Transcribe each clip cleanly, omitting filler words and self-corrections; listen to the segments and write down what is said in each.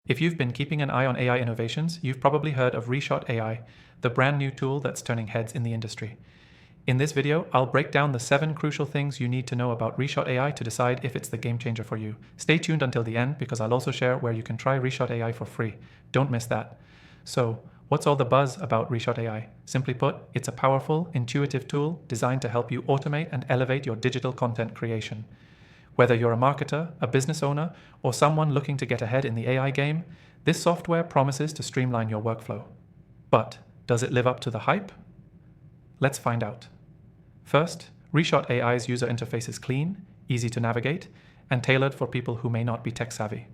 If you've been keeping an eye on AI innovations, you've probably heard of Reshot AI, the brand new tool that's turning heads in the industry. In this video, I'll break down the 7 crucial things you need to know about Reshot AI to decide if it's the game changer for you. Stay tuned until the end because I'll also share where you can try Reshot AI for free. Don't miss that. So, what's all the buzz about Reshot AI? Simply put, it's a powerful, intuitive tool designed to help you automate and elevate your digital content creation. Whether you're a marketer, a business owner, or someone looking to get ahead in the AI game, this software promises to streamline your workflow. But does it live up to the hype? Let's find out. First, Reshot AI's user interface is clean, easy to navigate, and tailored for people who may not be tech savvy.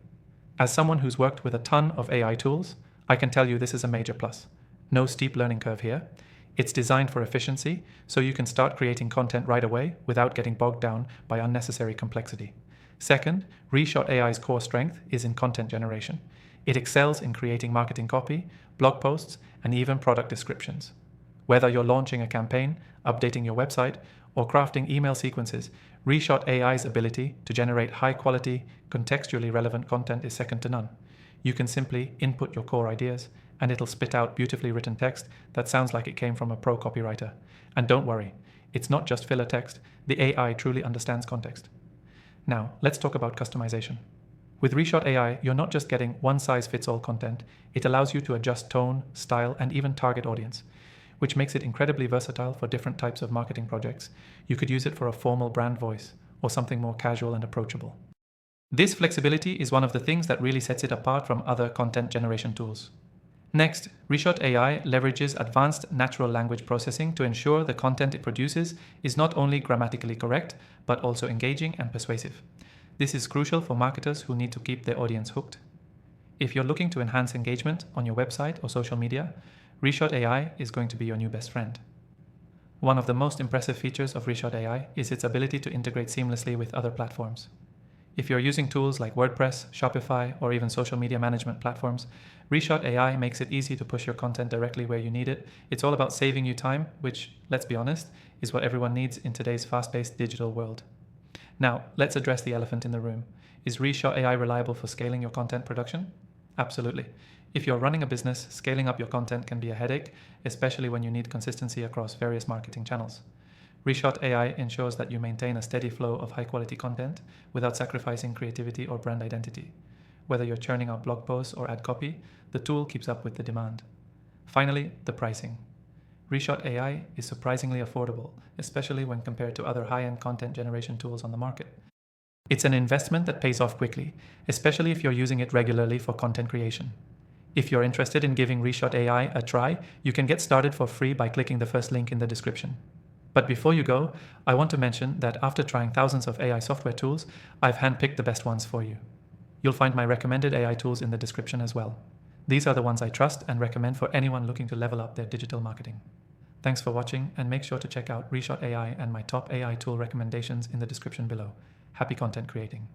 As someone who's worked with a ton of AI tools, I can tell you this is a major plus. No steep learning curve here. It's designed for efficiency, so you can start creating content right away without getting bogged down by unnecessary complexity. Second, Reshot AI's core strength is in content generation. It excels in creating marketing copy, blog posts, and even product descriptions. Whether you're launching a campaign, updating your website, or crafting email sequences, Reshot AI's ability to generate high-quality, contextually relevant content is second to none. You can simply input your core ideas, and it'll spit out beautifully written text that sounds like it came from a pro copywriter. And don't worry, it's not just filler text, the AI truly understands context. Now, let's talk about customization. With Reshot AI, you're not just getting one-size-fits-all content, it allows you to adjust tone, style, and even target audience, which makes it incredibly versatile for different types of marketing projects. You could use it for a formal brand voice, or something more casual and approachable. This flexibility is one of the things that really sets it apart from other content generation tools. Next, Reshot AI leverages advanced natural language processing to ensure the content it produces is not only grammatically correct, but also engaging and persuasive. This is crucial for marketers who need to keep their audience hooked. If you're looking to enhance engagement on your website or social media, Reshot AI is going to be your new best friend. One of the most impressive features of Reshot AI is its ability to integrate seamlessly with other platforms. If you're using tools like WordPress, Shopify, or even social media management platforms, Reshot AI makes it easy to push your content directly where you need it. It's all about saving you time, which, let's be honest, is what everyone needs in today's fast-paced digital world. Now, let's address the elephant in the room. Is Reshot AI reliable for scaling your content production? Absolutely. If you're running a business, scaling up your content can be a headache, especially when you need consistency across various marketing channels. Reshot AI ensures that you maintain a steady flow of high-quality content without sacrificing creativity or brand identity. Whether you're churning out blog posts or ad copy, the tool keeps up with the demand. Finally, the pricing. Reshot AI is surprisingly affordable, especially when compared to other high-end content generation tools on the market. It's an investment that pays off quickly, especially if you're using it regularly for content creation. If you're interested in giving Reshot AI a try, you can get started for free by clicking the first link in the description. But before you go, I want to mention that after trying thousands of AI software tools, I've handpicked the best ones for you. You'll find my recommended AI tools in the description as well. These are the ones I trust and recommend for anyone looking to level up their digital marketing. Thanks for watching, and make sure to check out Reshot AI and my top AI tool recommendations in the description below. Happy content creating.